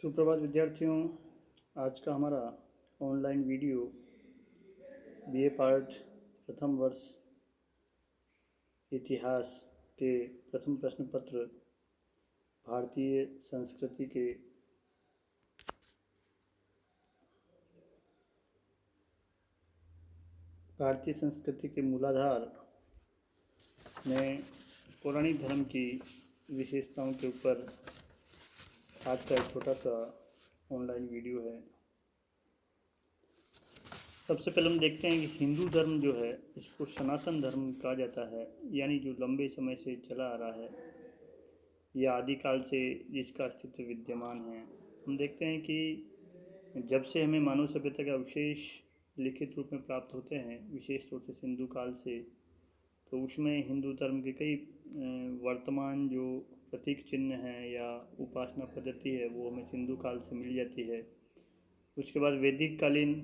सुप्रभात विद्यार्थियों। आज का हमारा ऑनलाइन वीडियो बीए पार्ट प्रथम वर्ष इतिहास के प्रथम प्रश्न पत्र भारतीय संस्कृति के मूलाधार में पौराणिक धर्म की विशेषताओं के ऊपर आज का एक छोटा सा ऑनलाइन वीडियो है। सबसे पहले हम देखते हैं कि हिंदू धर्म जो है इसको सनातन धर्म कहा जाता है, यानी जो लंबे समय से चला आ रहा है या आदिकाल से जिसका अस्तित्व विद्यमान है। हम देखते हैं कि जब से हमें मानव सभ्यता का अवशेष लिखित रूप में प्राप्त होते हैं, विशेष तौर से सिंधु काल से, तो उसमें हिंदू धर्म के कई वर्तमान जो प्रतीक चिन्ह हैं या उपासना पद्धति है वो हमें सिंधु काल से मिल जाती है। उसके बाद वैदिक कालीन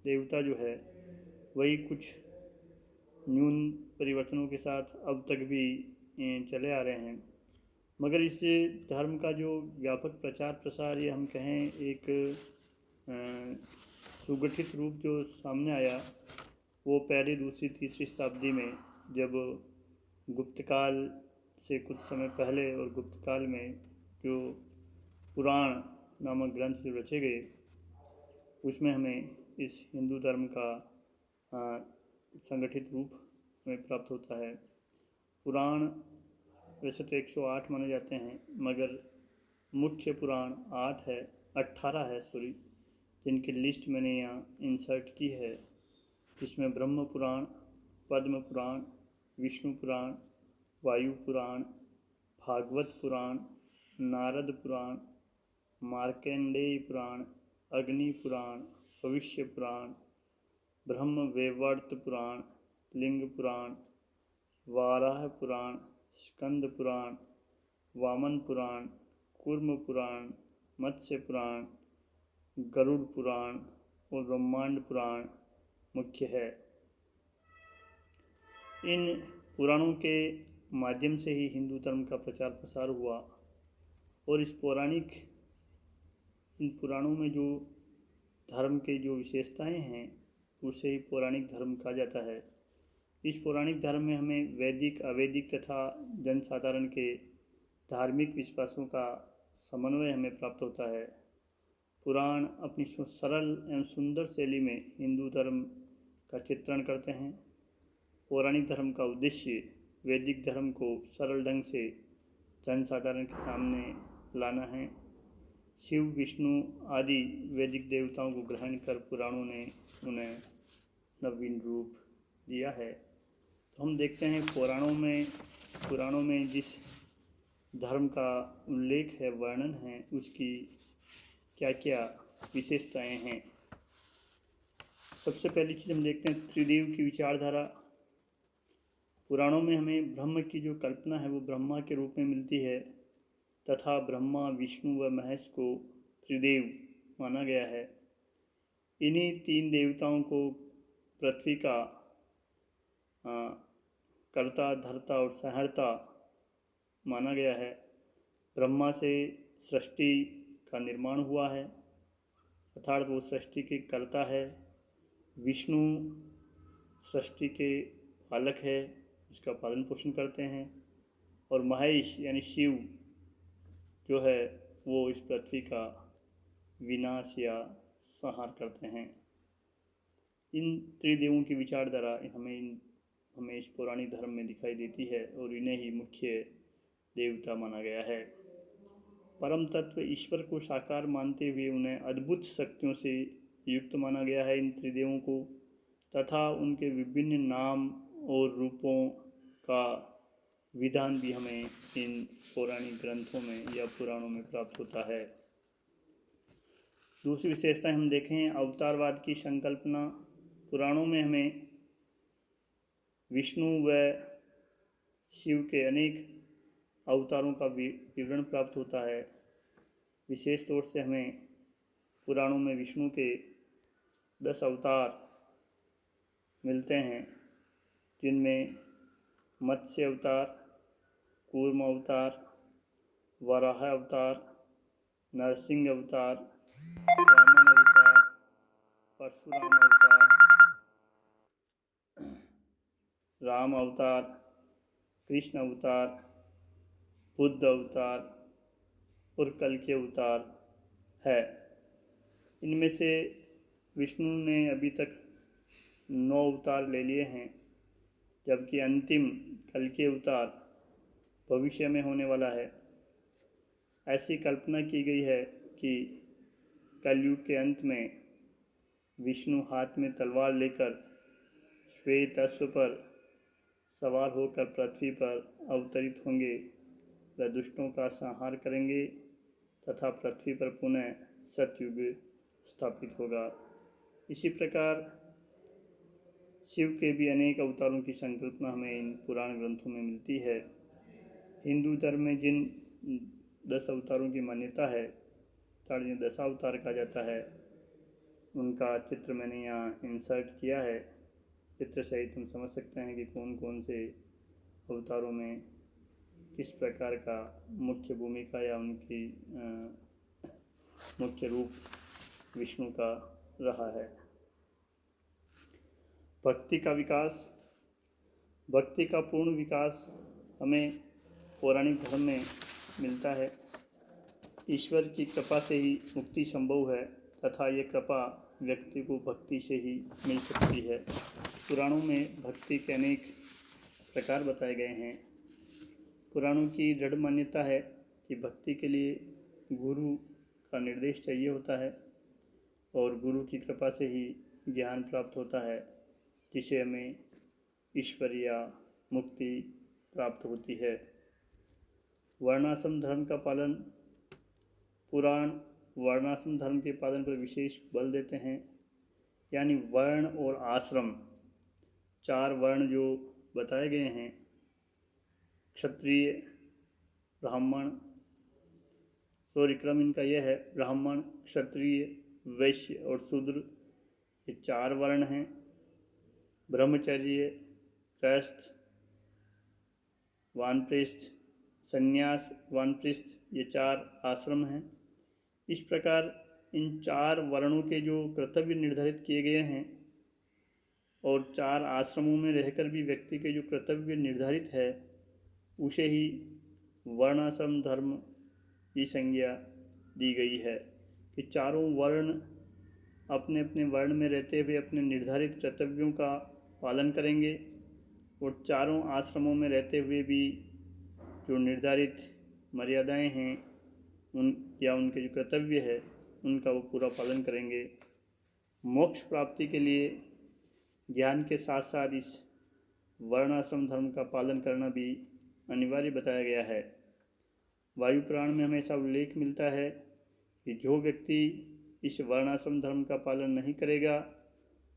देवता जो है वही कुछ न्यून परिवर्तनों के साथ अब तक भी चले आ रहे हैं, मगर इस धर्म का जो व्यापक प्रचार प्रसार या हम कहें एक सुगठित रूप जो सामने आया वो पहली, दूसरी, तीसरी शताब्दी में, जब गुप्तकाल से कुछ समय पहले और गुप्तकाल में जो पुराण नामक ग्रंथ जो रचे गए उसमें हमें इस हिंदू धर्म का संगठित रूप हमें प्राप्त होता है। पुराण वैसे तो 108 माने जाते हैं, मगर मुख्य पुराण 18 है जिनकी लिस्ट मैंने यहाँ इंसर्ट की है, जिसमें ब्रह्म पुराण, पद्म पुराण, विष्णु पुराण, वायु पुराण, भागवत पुराण, नारद पुराण, मार्कंडेय पुराण, अग्नि पुराण, भविष्य पुराण, ब्रह्म वैवर्त पुराण, लिंग पुराण, वाराह पुराण, स्कंद पुराण, वामन पुराण, कूर्म पुराण, मत्स्य पुराण, गरुड़ पुराण और ब्रह्मांड पुराण मुख्य है। इन पुराणों के माध्यम से ही हिंदू धर्म का प्रचार प्रसार हुआ और इन पुराणों में जो धर्म के जो विशेषताएं हैं उसे ही पौराणिक धर्म कहा जाता है। इस पौराणिक धर्म में हमें वैदिक, अवैदिक तथा जनसाधारण के धार्मिक विश्वासों का समन्वय हमें प्राप्त होता है। पुराण अपनी सरल एवं सुंदर शैली में हिंदू धर्म का चित्रण करते हैं। पौराणिक धर्म का उद्देश्य वैदिक धर्म को सरल ढंग से जनसाधारण के सामने लाना है। शिव, विष्णु आदि वैदिक देवताओं को ग्रहण कर पुराणों ने उन्हें नवीन रूप दिया है। तो हम देखते हैं पुराणों में जिस धर्म का उल्लेख है, वर्णन है, उसकी क्या क्या विशेषताएं हैं। सबसे पहली चीज़ हम देखते हैं त्रिदेव की विचारधारा। पुराणों में हमें ब्रह्म की जो कल्पना है वो ब्रह्मा के रूप में मिलती है तथा ब्रह्मा, विष्णु व महेश को त्रिदेव माना गया है। इन्हीं तीन देवताओं को पृथ्वी का कर्ता, धर्ता और संहर्ता माना गया है। ब्रह्मा से सृष्टि का निर्माण हुआ है, अर्थात वो सृष्टि के कर्ता है। विष्णु सृष्टि के पालक है, उसका पालन पोषण करते हैं। और महेश यानी शिव जो है वो इस पृथ्वी का विनाश या संहार करते हैं। इन त्रिदेवों की विचारधारा हमें इस पौराणिक धर्म में दिखाई देती है और इन्हें ही मुख्य देवता माना गया है। परम तत्व ईश्वर को साकार मानते हुए उन्हें अद्भुत शक्तियों से युक्त माना गया है इन त्रिदेवों को, तथा उनके विभिन्न नाम और रूपों का विधान भी हमें इन पौराणिक ग्रंथों में या पुराणों में प्राप्त होता है। दूसरी विशेषताएं हम देखें अवतारवाद की संकल्पना। पुराणों में हमें विष्णु व शिव के अनेक अवतारों का विवरण प्राप्त होता है। विशेष तौर से हमें पुराणों में विष्णु के 10 अवतार मिलते हैं, जिनमें मत्स्य अवतार, कूर्म अवतार, वराह अवतार, नरसिंह अवतार, वामन अवतार, परशुराम अवतार, राम अवतार, कृष्ण अवतार, बुद्ध अवतार और कल के अवतार है। इनमें से विष्णु ने अभी तक 9 अवतार ले लिए हैं, जबकि अंतिम कल के अवतार भविष्य में होने वाला है। ऐसी कल्पना की गई है कि कलयुग के अंत में विष्णु हाथ में तलवार लेकर श्वेत अश्व पर सवार होकर पृथ्वी पर अवतरित होंगे, वह दुष्टों का संहार करेंगे तथा पृथ्वी पर पुनः सतयुग स्थापित होगा। इसी प्रकार शिव के भी अनेक अवतारों की संकल्पना हमें इन पुराण ग्रंथों में मिलती है। हिंदू धर्म में जिन 10 अवतारों की मान्यता है, जिन्हें दशावतार कहा जाता है, उनका चित्र मैंने यहाँ इंसर्ट किया है। चित्र सहित हम समझ सकते हैं कि कौन कौन से अवतारों में किस प्रकार का मुख्य भूमिका या उनकी मुख्य रूप विष्णु का रहा है। भक्ति का विकास। भक्ति का पूर्ण विकास हमें पौराणिक धर्म में मिलता है। ईश्वर की कृपा से ही मुक्ति संभव है तथा ये कृपा व्यक्ति को भक्ति से ही मिल सकती है। पुराणों में भक्ति के अनेक प्रकार बताए गए हैं। पुराणों की दृढ़ मान्यता है कि भक्ति के लिए गुरु का निर्देश चाहिए होता है और गुरु की कृपा से ही ज्ञान प्राप्त होता है, जिसे हमें ईश्वरीय मुक्ति प्राप्त होती है। वर्णाश्रम धर्म का पालन। पुराण वर्णाश्रम धर्म के पालन पर विशेष बल देते हैं, यानी वर्ण और आश्रम, 4 वर्ण जो बताए गए हैं, क्षत्रिय, ब्राह्मण, क्रम इनका यह है, ब्राह्मण, क्षत्रिय, वैश्य और शूद्र, ये 4 वर्ण हैं। ब्रह्मचर्य, गृहस्थ, वानप्रस्थ, संन्यास, वानप्रस्थ, ये 4 आश्रम हैं। इस प्रकार इन 4 वर्णों के जो कर्तव्य निर्धारित किए गए हैं और 4 आश्रमों में रहकर भी व्यक्ति के जो कर्तव्य निर्धारित है, उसे ही वर्णाश्रम धर्म की संज्ञा दी गई है कि चारों वर्ण अपने अपने वर्ण में रहते हुए अपने निर्धारित कर्तव्यों का पालन करेंगे और चारों आश्रमों में रहते हुए भी जो निर्धारित मर्यादाएं हैं उनके जो कर्तव्य है उनका वो पूरा पालन करेंगे। मोक्ष प्राप्ति के लिए ज्ञान के साथ साथ इस वर्णाश्रम धर्म का पालन करना भी अनिवार्य बताया गया है। वायु पुराण में हमें ऐसा उल्लेख मिलता है कि जो व्यक्ति इस वर्णाश्रम धर्म का पालन नहीं करेगा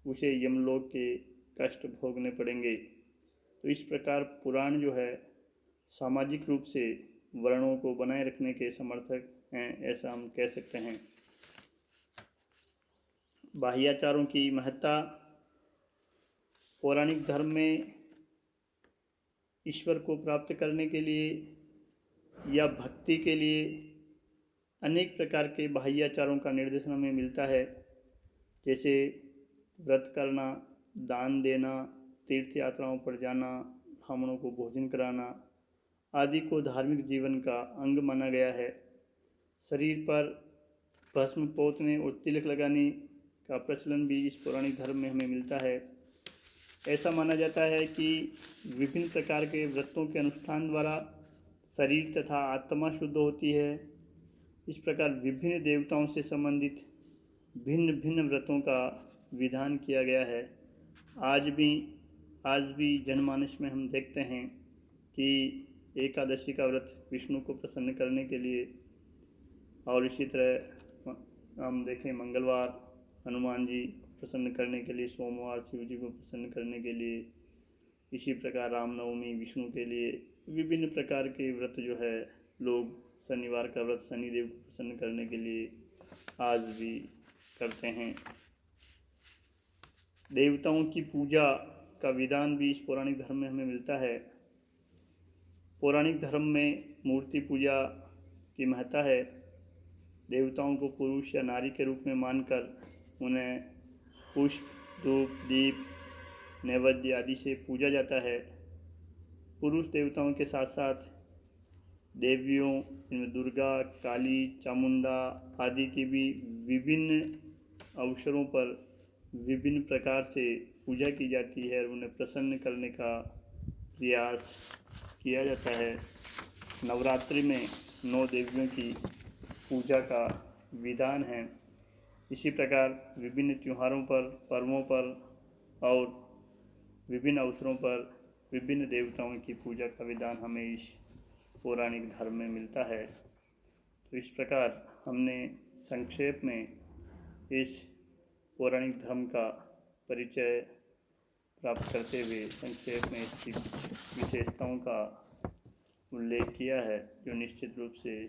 उसे यमलोक के कष्ट भोगने पड़ेंगे। तो इस प्रकार पुराण जो है सामाजिक रूप से वर्णों को बनाए रखने के समर्थक हैं, ऐसा हम कह सकते हैं। बाह्याचारों की महत्ता। पौराणिक धर्म में ईश्वर को प्राप्त करने के लिए या भक्ति के लिए अनेक प्रकार के बाह्याचारों का निर्देशन हमें मिलता है, जैसे व्रत करना, दान देना, तीर्थ यात्राओं पर जाना, ब्राह्मणों को भोजन कराना आदि को धार्मिक जीवन का अंग माना गया है। शरीर पर भस्म पोतने और तिलक लगाने का प्रचलन भी इस पौराणिक धर्म में हमें मिलता है। ऐसा माना जाता है कि विभिन्न प्रकार के व्रतों के अनुष्ठान द्वारा शरीर तथा आत्मा शुद्ध होती है। इस प्रकार विभिन्न देवताओं से संबंधित भिन्न भिन्न व्रतों का विधान किया गया है। आज भी जनमानस में हम देखते हैं कि एकादशी का व्रत विष्णु को प्रसन्न करने के लिए, और इसी तरह हम देखें मंगलवार हनुमान जी को प्रसन्न करने के लिए, सोमवार शिव जी को प्रसन्न करने के लिए, इसी प्रकार रामनवमी विष्णु के लिए, विभिन्न प्रकार के व्रत जो है लोग शनिवार का व्रत शनिदेव को प्रसन्न करने के लिए आज भी करते हैं। देवताओं की पूजा का विधान भी इस पौराणिक धर्म में हमें मिलता है। पौराणिक धर्म में मूर्ति पूजा की महत्ता है। देवताओं को पुरुष या नारी के रूप में मानकर उन्हें पुष्प, धूप, दीप, नैवेद्य आदि से पूजा जाता है। पुरुष देवताओं के साथ साथ देवियों, इनमें दुर्गा, काली, चामुंडा आदि की भी विभिन्न अवसरों पर विभिन्न प्रकार से पूजा की जाती है और उन्हें प्रसन्न करने का प्रयास किया जाता है। नवरात्रि में 9 देवियों की पूजा का विधान है। इसी प्रकार विभिन्न त्योहारों पर, पर्वों पर और विभिन्न अवसरों पर विभिन्न देवताओं की पूजा का विधान हमें इस पौराणिक धर्म में मिलता है। तो इस प्रकार हमने संक्षेप में इस पौराणिक धर्म का परिचय प्राप्त करते हुए संक्षेप में इसकी विशेषताओं का उल्लेख किया है, जो निश्चित रूप से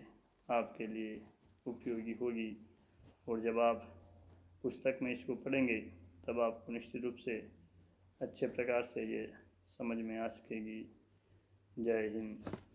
आपके लिए उपयोगी होगी। और जब आप पुस्तक में इसको पढ़ेंगे तब आपको निश्चित रूप से अच्छे प्रकार से ये समझ में आ सकेगी। जय हिंद।